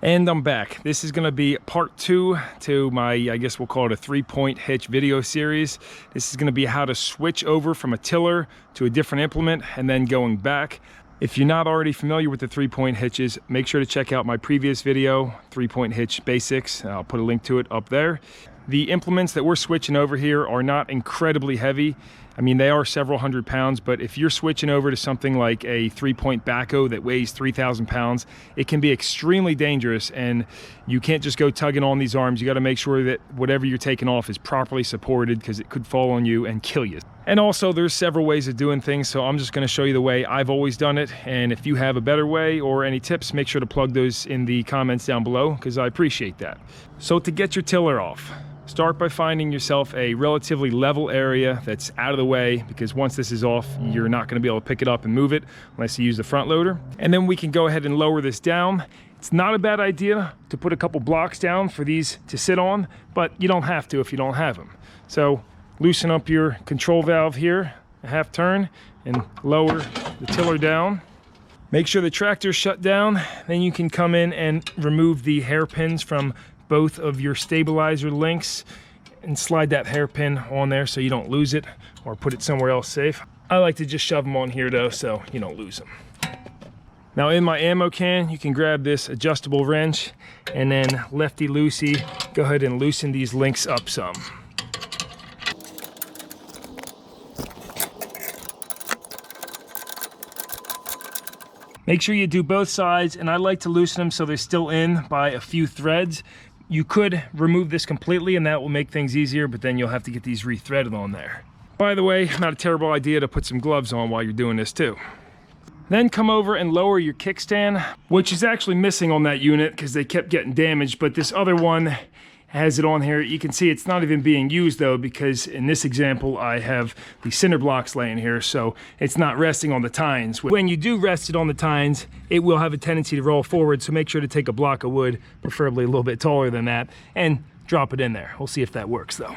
And I'm back. This is gonna be part 2 to my, I guess we'll call it a 3-point hitch video series. This is gonna be how to switch over from a tiller to a different implement and then going back. If you're not already familiar with the 3-point hitches, make sure to check out my previous video, 3-point hitch basics. I'll put a link to it up there. The implements that we're switching over here are not incredibly heavy. I mean, they are several hundred pounds, but if you're switching over to something like a 3-point backhoe that weighs 3,000 pounds, it can be extremely dangerous, and you can't just go tugging on these arms. You got to make sure that whatever you're taking off is properly supported, because it could fall on you and kill you. And also, there's several ways of doing things, so I'm just going to show you the way I've always done it. And if you have a better way or any tips, make sure to plug those in the comments down below, because I appreciate that. So to get your tiller off, start by finding yourself a relatively level area that's out of the way, because once this is off, you're not going to be able to pick it up and move it unless you use the front loader. And then we can go ahead and lower this down. It's not a bad idea to put a couple blocks down for these to sit on, but you don't have to if you don't have them. So loosen up your control valve here, a half turn, and lower the tiller down. Make sure the tractor's shut down. Then you can come in and remove the hairpins from both of your stabilizer links and slide that hairpin on there so you don't lose it, or put it somewhere else safe. I like to just shove them on here though, so you don't lose them. Now in my ammo can, you can grab this adjustable wrench and then lefty-loosey, go ahead and loosen these links up some. Make sure you do both sides, and I like to loosen them so they're still in by a few threads. You could remove this completely and that will make things easier, but then you'll have to get these re-threaded on there. By the way, not a terrible idea to put some gloves on while you're doing this too. Then come over and lower your kickstand, which is actually missing on that unit because they kept getting damaged, but this other one has it on here. You can see it's not even being used though, because in this example I have the cinder blocks laying here, so it's not resting on the tines. When you do rest it on the tines, it will have a tendency to roll forward, so make sure to take a block of wood, preferably a little bit taller than that, and drop it in there. We'll see if that works though.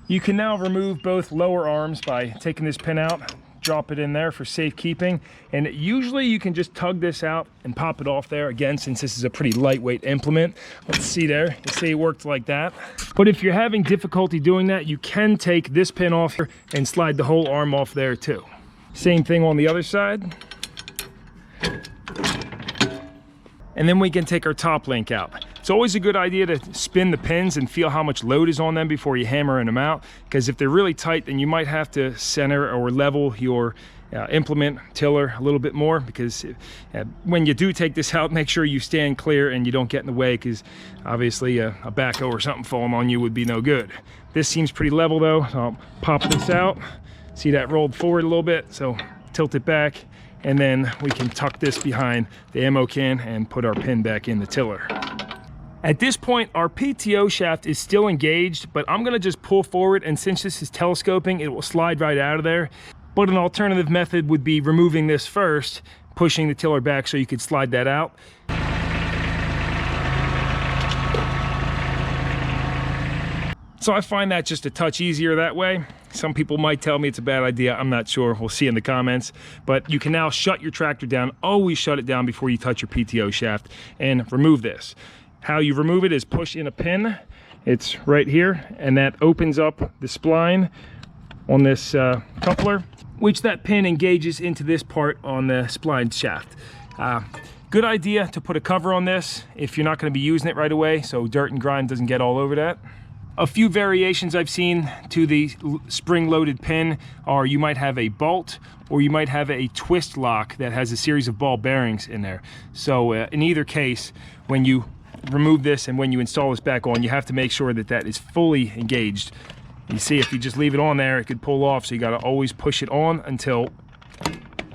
You can now remove both lower arms by taking this pin out, drop it in there for safekeeping, and usually you can just tug this out and pop it off there. Again, since this is a pretty lightweight implement, let's see there, you see it worked like that. But if you're having difficulty doing that, you can take this pin off here and slide the whole arm off there too. Same thing on the other side. And then we can take our top link out. It's always a good idea to spin the pins and feel how much load is on them before you hammer them out, because if they're really tight, then you might have to center or level your implement tiller a little bit more, because when you do take this out, make sure you stand clear and you don't get in the way, because obviously a backhoe or something falling on you would be no good. This seems pretty level though, so I'll pop this out. See that rolled forward a little bit, so tilt it back, and then we can tuck this behind the ammo can and put our pin back in the tiller. At this point, our PTO shaft is still engaged, but I'm gonna just pull forward, and since this is telescoping, it will slide right out of there. But an alternative method would be removing this first, pushing the tiller back so you could slide that out. So I find that just a touch easier that way. Some people might tell me it's a bad idea. I'm not sure. We'll see in the comments. But you can now shut your tractor down. Always shut it down before you touch your PTO shaft, and remove this. How you remove it is push in a pin. It's right here, and that opens up the spline on this coupler, which that pin engages into this part on the spline shaft. Good idea to put a cover on this if you're not going to be using it right away, so dirt and grime doesn't get all over that. A few variations I've seen to the spring-loaded pin are you might have a bolt, or you might have a twist lock that has a series of ball bearings in there. So in either case, when you remove this and when you install this back on, you have to make sure that that is fully engaged. You see, if you just leave it on there, it could pull off, so you got to always push it on until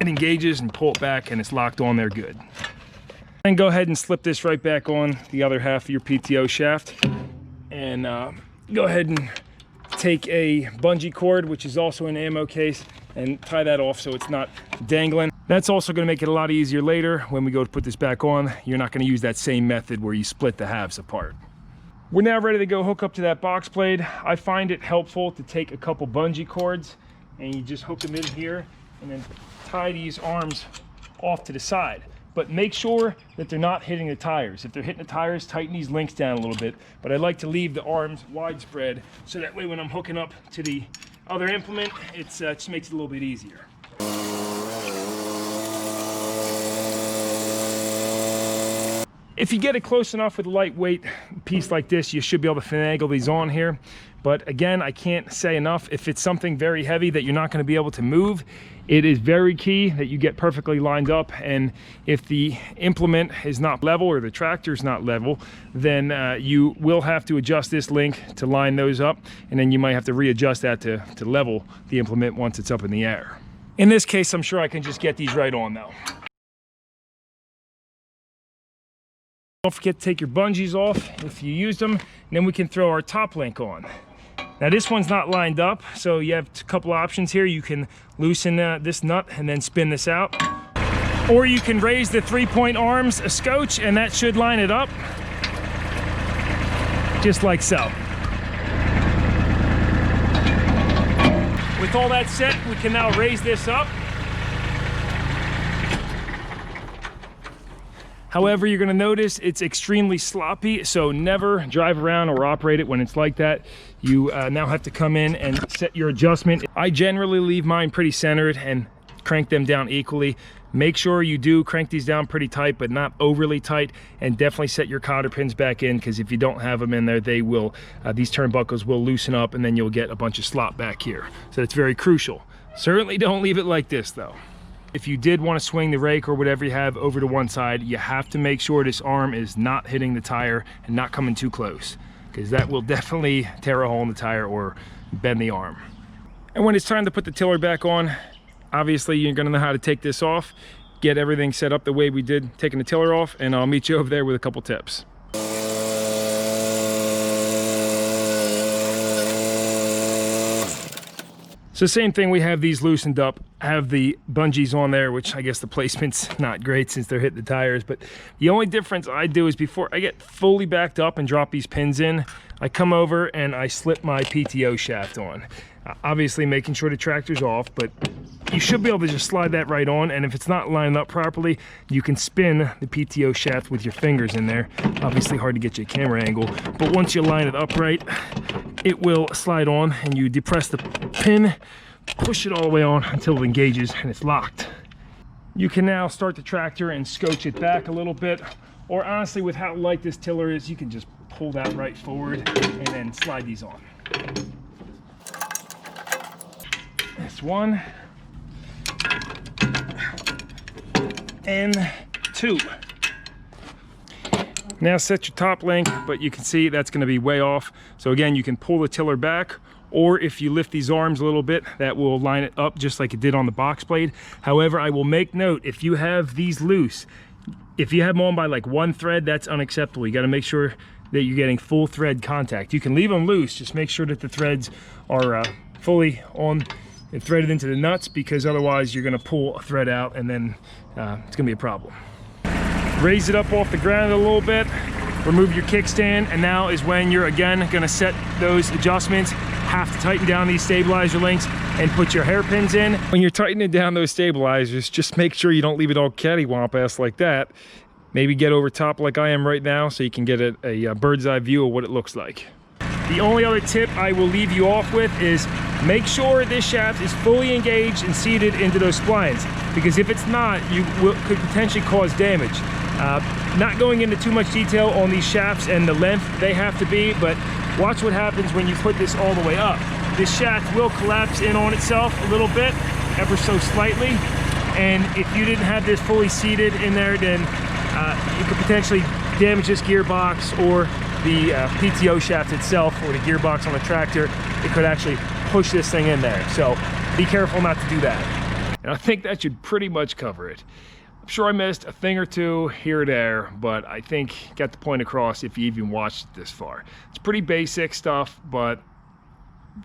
it engages, and pull it back and it's locked on there good. Then go ahead and slip this right back on the other half of your PTO shaft, and go ahead and take a bungee cord, which is also in an ammo case, and tie that off so it's not dangling. That's also going to make it a lot easier later when we go to put this back on. You're not going to use that same method where you split the halves apart. We're now ready to go hook up to that box blade. I find it helpful to take a couple bungee cords and you just hook them in here and then tie these arms off to the side. but make sure that they're not hitting the tires. If they're hitting the tires, tighten these links down a little bit. But I like to leave the arms widespread, so that way when I'm hooking up to the other implement, it just makes it a little bit easier. If you get it close enough with a lightweight piece like this, you should be able to finagle these on here. But again, I can't say enough, if it's something very heavy that you're not going to be able to move, it is very key that you get perfectly lined up. And if the implement is not level or the tractor is not level, then you will have to adjust this link to line those up. And then you might have to readjust that to level the implement once it's up in the air. In this case, I'm sure I can just get these right on though. Don't forget to take your bungees off if you used them, and then we can throw our top link on. Now this one's not lined up, so you have a couple options here. You can loosen this nut and then spin this out, or you can raise the 3-point arms a scotch and that should line it up, just like so. With all that set, we can now raise this up. However, you're gonna notice it's extremely sloppy, so never drive around or operate it when it's like that. You now have to come in and set your adjustment. I generally leave mine pretty centered and crank them down equally. Make sure you do crank these down pretty tight, but not overly tight, and definitely set your cotter pins back in, because if you don't have them in there, they will, these turnbuckles will loosen up and then you'll get a bunch of slop back here. So it's very crucial. Certainly don't leave it like this though. If you did want to swing the rake or whatever you have over to one side, you have to make sure this arm is not hitting the tire and not coming too close, because that will definitely tear a hole in the tire or bend the arm. And when it's time to put the tiller back on, obviously you're going to know how to take this off, get everything set up the way we did taking the tiller off, and I'll meet you over there with a couple tips. So same thing, we have these loosened up, have the bungees on there, which I guess the placement's not great since they're hitting the tires, but the only difference I do is before I get fully backed up and drop these pins in, I come over and I slip my PTO shaft on. Obviously making sure the tractor's off, but you should be able to just slide that right on, and if it's not lined up properly, you can spin the PTO shaft with your fingers in there. Obviously hard to get you a camera angle, but once you line it upright, it will slide on, and you depress the pin, push it all the way on until it engages and it's locked. You can now start the tractor and scotch it back a little bit, or honestly with how light this tiller is, you can just pull that right forward and then slide these on. That's one. And two. Now set your top link, but you can see that's going to be way off. So again, you can pull the tiller back, or if you lift these arms a little bit, that will line it up just like it did on the box blade. However, I will make note, if you have these loose, if you have them on by like one thread, that's unacceptable. You got to make sure that you're getting full thread contact. You can leave them loose, just make sure that the threads are fully on and threaded into the nuts, because otherwise you're going to pull a thread out and then it's going to be a problem. Raise it up off the ground a little bit, remove your kickstand, and now is when you're again going to set those adjustments. Have to tighten down these stabilizer links and put your hairpins in. When you're tightening down those stabilizers, just make sure you don't leave it all cattywomp-ass like that. Maybe get over top like I am right now so you can get a bird's eye view of what it looks like. The only other tip I will leave you off with is make sure this shaft is fully engaged and seated into those splines, because if it's not, you could potentially cause damage. Not going into too much detail on these shafts and the length they have to be, but watch what happens when you put this all the way up. This shaft will collapse in on itself a little bit, ever so slightly, and if you didn't have this fully seated in there, then you could potentially damage this gearbox or the PTO shaft itself, or the gearbox on the tractor. It could actually push this thing in there, so be careful not to do that. And I think that should pretty much cover it. I'm sure I missed a thing or two here or there, but I think got the point across if you even watched it this far. It's pretty basic stuff, but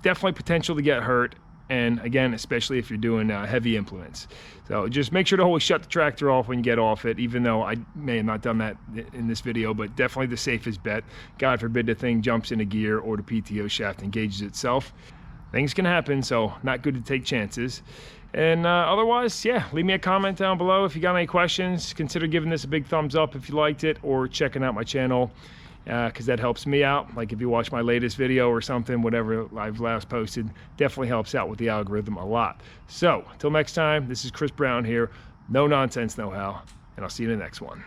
definitely potential to get hurt, and again, especially if you're doing heavy implements. So just make sure to always shut the tractor off when you get off it, even though I may have not done that in this video, but definitely the safest bet. God forbid the thing jumps into gear or the PTO shaft engages itself. Things can happen, so not good to take chances. And otherwise, yeah, leave me a comment down below if you got any questions. Consider giving this a big thumbs up if you liked it, or checking out my channel, because that helps me out. Like if you watch my latest video or something, whatever I've last posted, definitely helps out with the algorithm a lot. So until next time, this is Chris Brown here, No Nonsense, No How, and I'll see you in the next one.